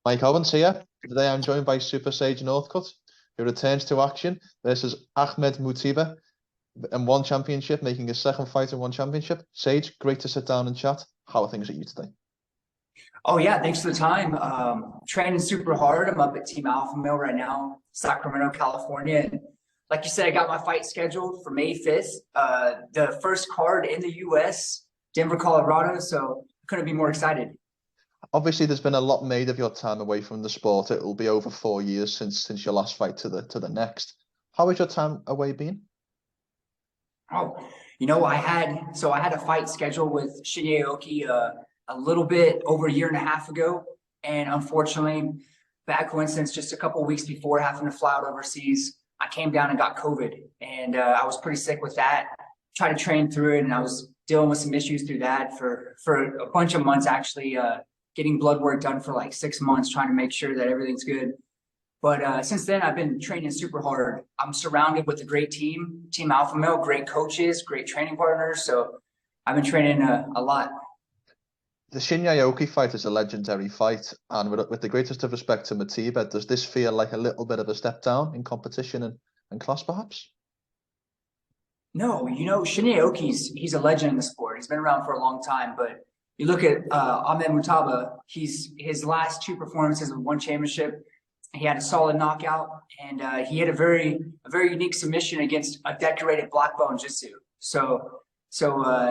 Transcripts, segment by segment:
Mike Owens here. Today I'm joined by Super Sage Northcutt, who returns to action versus Ahmed Mutiba in one championship, making his second fight in one championship. Sage, great to sit down and chat. How are things at you today? Oh yeah, thanks for the time. Training super hard. I'm up at Team Alpha Male right now, Sacramento, California. And like you said, I got my fight scheduled for May 5th. The first card in the US, Denver, Colorado. So couldn't be more excited. Obviously, there's been a lot made of your time away from the sport. It will be over 4 years since your last fight to the next. How has your time away been? Oh, I had a fight scheduled with Shinya Aoki a little bit over a year and a half ago, and unfortunately, bad coincidence, just a couple of weeks before having to fly out overseas, I came down and got COVID, and I was pretty sick with that. Tried to train through it, and I was dealing with some issues through that for a bunch of months, actually. Getting blood work done for like 6 months, trying to make sure that everything's good. But since then, I've been training super hard. I'm surrounded with a great team, Team Alpha Male, great coaches, great training partners. So I've been training a lot. The Shinya Aoki fight is a legendary fight. And with the greatest of respect to Matiba, does this feel like a little bit of a step down in competition and class, perhaps? No, Shinya Aoki's he's a legend in the sport. He's been around for a long time, but you look at Ahmed Mutaba, his last 2 performances of one championship, he had a solid knockout, and he had a very unique submission against a decorated black belt in jiu-jitsu. So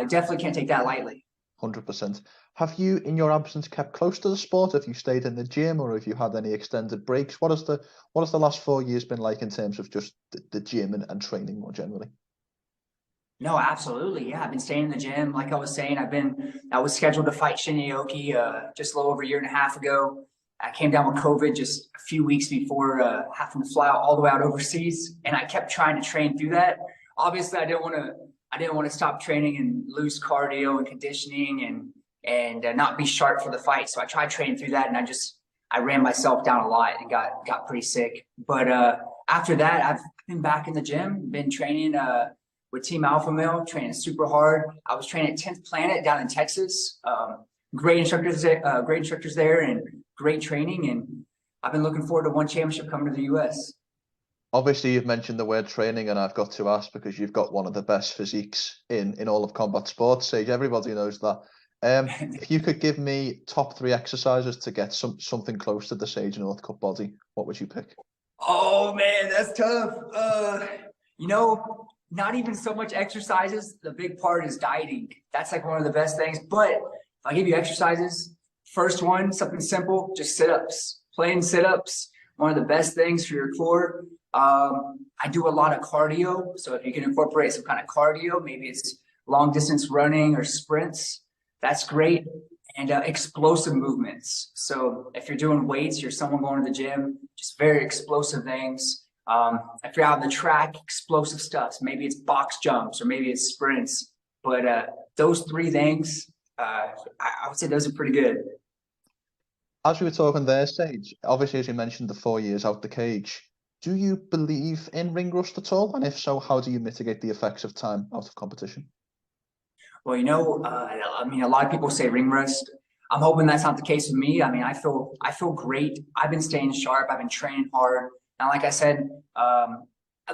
definitely can't take that lightly. 100%. Have you, in your absence, kept close to the sport? Have you stayed in the gym, or have you had any extended breaks? What has the last 4 years been like in terms of just the gym and training more generally? No, absolutely. Yeah, I've been staying in the gym. Like I was saying, I was scheduled to fight Shinya Aoki just a little over a year and a half ago. I came down with COVID just a few weeks before having to fly out all the way out overseas, and I kept trying to train through that. Obviously, I didn't want to stop training and lose cardio and conditioning and not be sharp for the fight. So I tried training through that, and I ran myself down a lot and got pretty sick. But after that, I've been back in the gym, been training with Team Alpha Male, training super hard. I was training at 10th Planet down in Texas. Great instructors there, and great training. And I've been looking forward to one championship coming to the US. Obviously, you've mentioned the word training, and I've got to ask because you've got one of the best physiques in all of combat sports. Sage, everybody knows that. If you could give me top 3 exercises to get something close to the Sage Northcutt body, what would you pick? Oh man, that's tough. Not even so much exercises. The big part is dieting. That's like one of the best things. But if I give you exercises, first one, something simple, just sit-ups. Plain sit-ups, one of the best things for your core. I do a lot of cardio. So if you can incorporate some kind of cardio, maybe it's long distance running or sprints, that's great. And explosive movements. So if you're doing weights, you're someone going to the gym, just very explosive things. If you're out on the track, explosive stuff. So maybe it's box jumps or maybe it's sprints. But those 3 things, I would say those are pretty good. As we were talking there, Sage, obviously, as you mentioned, the 4 years out the cage, do you believe in ring rust at all? And if so, how do you mitigate the effects of time out of competition? Well, a lot of people say ring rust. I'm hoping that's not the case with me. I mean, I feel great. I've been staying sharp. I've been training hard. And like I said,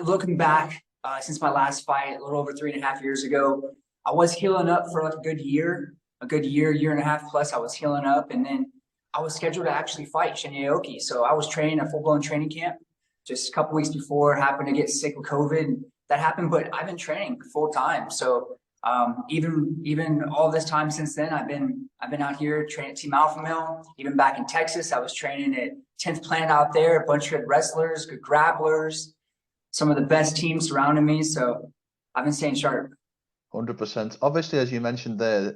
looking back since my last fight, a little over 3.5 years ago, I was healing up for like a good year, year and a half plus. I was healing up, and then I was scheduled to actually fight Shinya Aoki. So I was training a full-blown training camp just a couple weeks before. Happened to get sick with COVID, and that happened. But I've been training full time. So even all this time since then, I've been out here training at Team Alpha Male. Even back in Texas, I was training at 10th Planet out there. A bunch of good wrestlers, good grapplers, some of the best teams surrounding me. So I've been staying sharp. 100%. Obviously, as you mentioned there,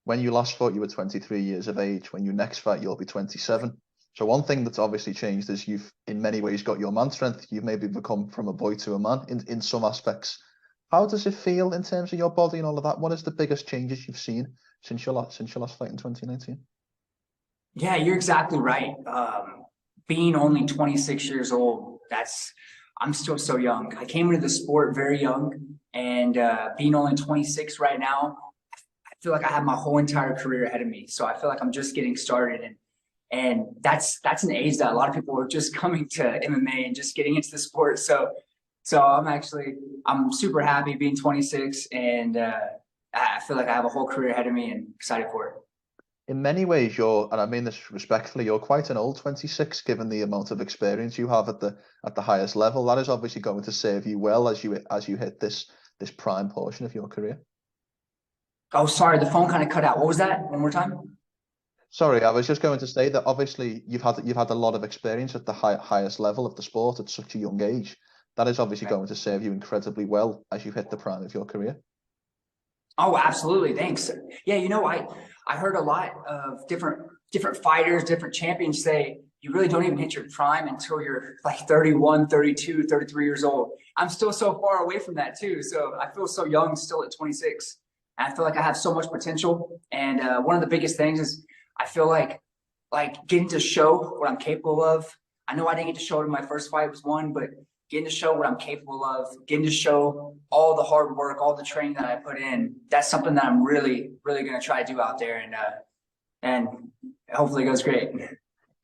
when you last fought, you were 23 years of age. When you next fight, you'll be 27. So one thing that's obviously changed is you've, in many ways, got your man strength. You've maybe become from a boy to a man in some aspects. How does it feel in terms of your body and all of that? What is the biggest changes you've seen since your last fight in 2019? Yeah, you're exactly right. Being only 26 years old, I'm still so young. I came into the sport very young, and being only 26 right now, I feel like I have my whole entire career ahead of me. So I feel like I'm just getting started, And that's an age that a lot of people are just coming to MMA and just getting into the sport. So I'm super happy being 26, and I feel like I have a whole career ahead of me and excited for it. In many ways, and I mean this respectfully, you're quite an old 26, given the amount of experience you have at the highest level. That is obviously going to serve you well as you hit this prime portion of your career. Oh, sorry, the phone kind of cut out. What was that? One more time? Sorry, I was just going to say that obviously you've had a lot of experience at the highest level of the sport at such a young age. That is obviously going to serve you incredibly well as you hit the prime of your career. Oh, absolutely. Thanks. Yeah, I heard a lot of different fighters, different champions say you really don't even hit your prime until you're like 31, 32, 33 years old. I'm still so far away from that too. So I feel so young still at 26. And I feel like I have so much potential. And one of the biggest things is I feel like getting to show what I'm capable of. I know I didn't get to show it in my first fight was one, but getting to show what I'm capable of, getting to show all the hard work, all the training that I put in, that's something that I'm really, really going to try to do out there, and hopefully it goes great.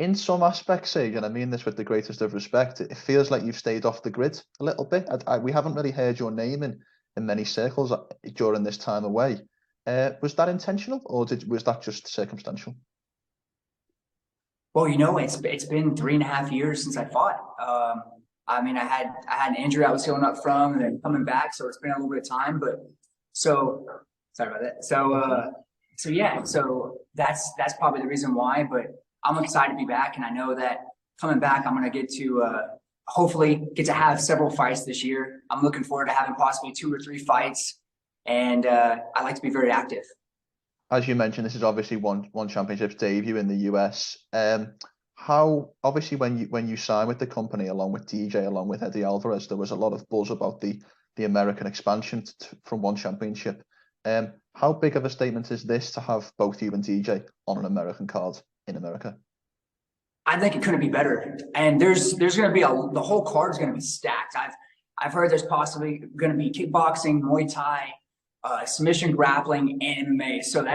In some aspects, Sage, and I mean this with the greatest of respect, it feels like you've stayed off the grid a little bit. We haven't really heard your name in many circles during this time away. Was that intentional, or was that just circumstantial? Well, it's been 3.5 years since I fought. I mean, I had an injury I was healing up from and then coming back, so it's been a little bit of time. But sorry about that. So yeah, so that's probably the reason why. But I'm excited to be back, and I know that coming back, I'm gonna get to hopefully get to have several fights this year. I'm looking forward to having possibly 2 or 3 fights, and I like to be very active. As you mentioned, this is obviously one championship's debut in the US. How obviously when you signed with the company along with DJ, along with Eddie Alvarez, there was a lot of buzz about the American expansion from one championship. How big of a statement is this to have both you and DJ on an American card in America? I think it couldn't be better. And there's going to be the whole card is going to be stacked. I've heard there's possibly going to be kickboxing, Muay Thai, submission grappling, and MMA. So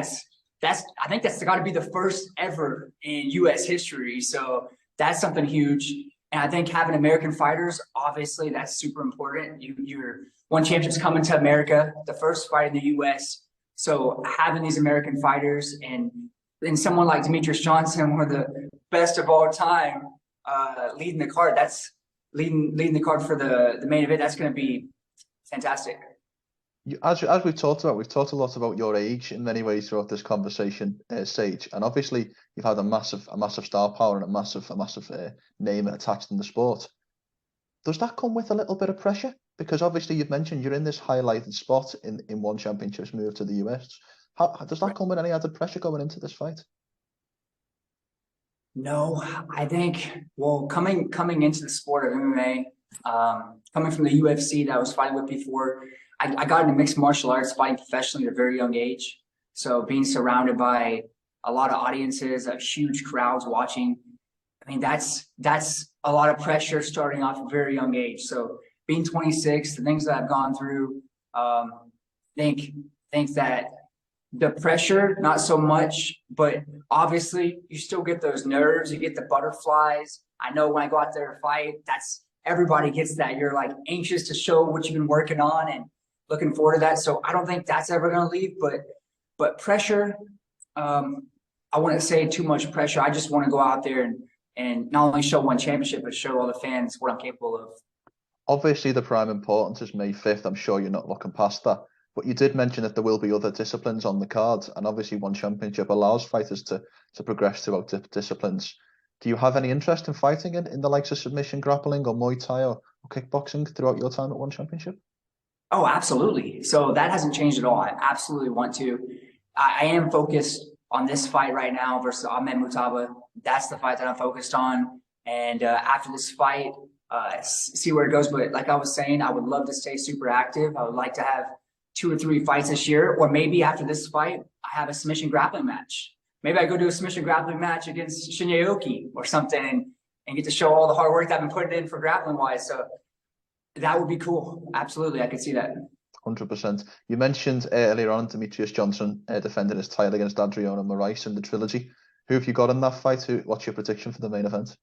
I think that's got to be the first ever in U.S. history. So that's something huge. And I think having American fighters, obviously, that's super important. Your one championship's coming to America, the first fight in the U.S. So having these American fighters and someone like demitriousjohnson, one of the best of all time, leading the card, that's leading the card for the main event. That's going to be fantastic. As we've talked a lot about your age in many ways throughout this conversation, Sage, and obviously you've had a massive star power and a massive name attached in the sport. Does that come with a little bit of pressure? Because obviously you've mentioned you're in this highlighted spot in one championship's move to the US. How does that come with any added pressure going into this fight? No, I think, well, coming into the sport of MMA, coming from the UFC that I was fighting with before, I got into mixed martial arts, fighting professionally at a very young age. So being surrounded by a lot of audiences, huge crowds watching, I mean, that's a lot of pressure starting off at a very young age. So being 26, the things that I've gone through, think that the pressure, not so much, but obviously you still get those nerves, you get the butterflies. I know when I go out there to fight, everybody gets that. You're like anxious to show what you've been working on and looking forward to that. So I don't think that's ever going to leave, but pressure, I wouldn't say too much pressure. I just want to go out there and not only show one championship, but show all the fans what I'm capable of. Obviously, the prime importance is May 5th. I'm sure you're not looking past that. But you did mention that there will be other disciplines on the card, and obviously one championship allows fighters to progress throughout disciplines. Do you have any interest in fighting in the likes of submission grappling or Muay Thai or kickboxing throughout your time at one championship? Oh, absolutely. So that hasn't changed at all. I absolutely want to. I am focused on this fight right now versus Ahmed Mutaba. That's the fight that I'm focused on. And after this fight, see where it goes. But like I was saying, I would love to stay super active. I would like to have 2 or 3 fights this year, or maybe after this fight, I have a submission grappling match. Maybe I go to a submission grappling match against Shinya Aoki or something and get to show all the hard work that I've been putting in for grappling wise. So that would be cool. Absolutely. I could see that. 100%. You mentioned earlier on Demitriousjohnson defending his title against Adrianomoraes in the trilogy. Who have you got in that fight? What's your prediction for the main event?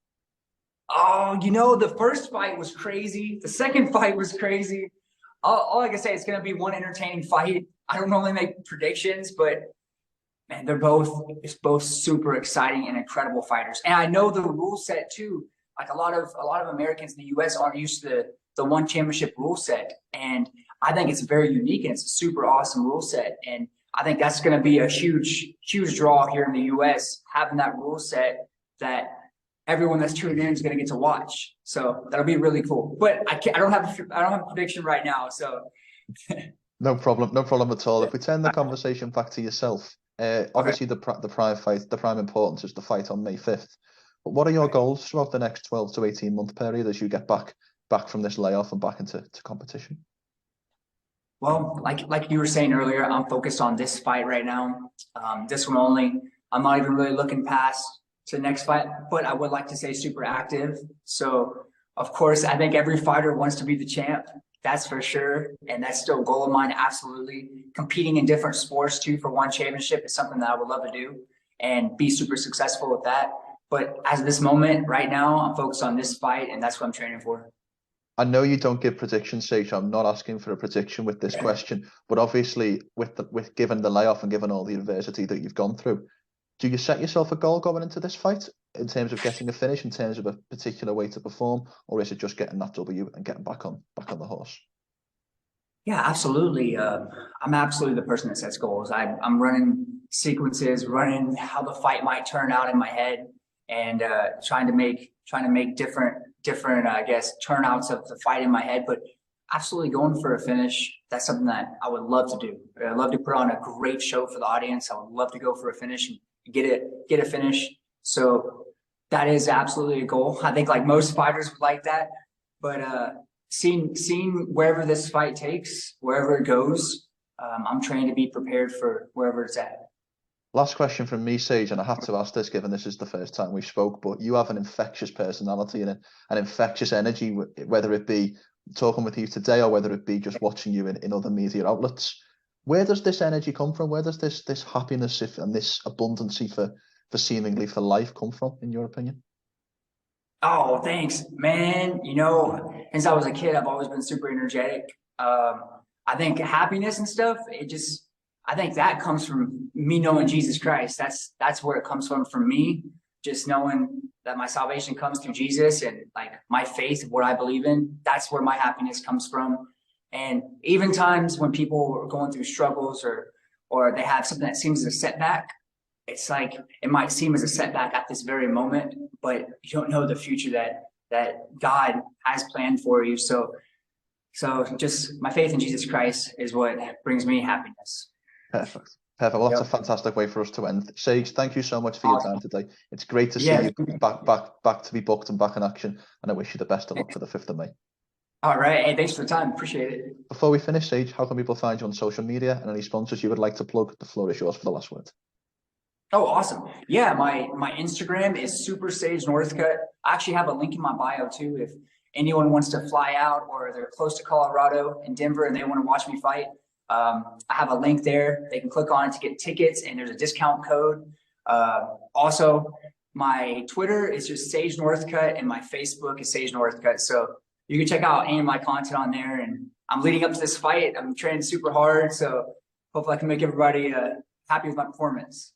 Oh, you know, the first fight was crazy. The second fight was crazy. All I can say is it's going to be one entertaining fight. I don't normally make predictions, but man, it's both super exciting and incredible fighters. And I know the rule set too. Like a lot of Americans in the US aren't used to the one championship rule set. And I think it's very unique and it's a super awesome rule set. And I think that's going to be a huge draw here in the US, having that rule set that everyone that's tuning in is going to get to watch. So that'll be really cool. But I don't have a prediction right now. So no problem at all. If we turn the conversation back to yourself, obviously the prime importance is the fight on May 5th. But what are your goals throughout the next 12 to 18 month period as you get back from this layoff and back into competition? Well, like you were saying earlier, I'm focused on this fight right now. This one only. I'm not even really looking past to the next fight, but I would like to say super active. So, of course, I think every fighter wants to be the champ. That's for sure. And that's still a goal of mine, absolutely. Competing in different sports, too, for one championship is something that I would love to do and be super successful with that. But as of this moment, right now, I'm focused on this fight, and that's what I'm training for. I know you don't give predictions, Sage. I'm not asking for a prediction with this question, but obviously, with given the layoff and given all the adversity that you've gone through, do you set yourself a goal going into this fight in terms of getting a finish, in terms of a particular way to perform, or is it just getting that W and getting back on the horse? Yeah, absolutely. I'm absolutely the person that sets goals. I'm running sequences, running how the fight might turn out in my head, and trying to make different I guess turnouts of the fight in my head. But absolutely going for a finish. That's something that I would love to do. I'd love to put on a great show for the audience. I would love to go for a finish and get a finish. So that is absolutely a goal. I think like most fighters would like that, but seeing wherever this fight takes, wherever it goes, I'm trying to be prepared for wherever it's at. Last question from me, Sage, and I have to ask this given this is the first time we spoke, but you have an infectious personality and an infectious energy, whether it be talking with you today or whether it be just watching you in other media outlets. Where does this energy come from? Where does this happiness and this abundancy for seemingly for life come from, in your opinion? Oh, thanks, man. You know, since I was a kid, I've always been super energetic. I think happiness and stuff, I think that comes from me knowing Jesus Christ. That's where it comes from me, just knowing that my salvation comes through Jesus and like my faith, what I believe in. That's where my happiness comes from. And even times when people are going through struggles or they have something that seems as a setback, it's like it might seem as a setback at this very moment, but you don't know the future that God has planned for you. So just my faith in Jesus Christ is what brings me happiness. Perfect. Well, that's a fantastic way for us to end. Sage, thank you so much for your time today. It's great to see you back to be booked and back in action, and I wish you the best of luck for the 5th of May. All right. Hey, thanks for the time. Appreciate it. Before we finish, Sage, how can people find you on social media and any sponsors you would like to plug? The floor is yours for the last word. Oh, awesome. Yeah, my Instagram is Super Sage Northcutt. I actually have a link in my bio too. If anyone wants to fly out or they're close to Colorado and Denver and they want to watch me fight, I have a link there. They can click on it to get tickets and there's a discount code. Also, my Twitter is just Sage Northcutt and my Facebook is Sage Northcutt. So you can check out any of my content on there. And I'm leading up to this fight. I'm training super hard. So hopefully I can make everybody happy with my performance.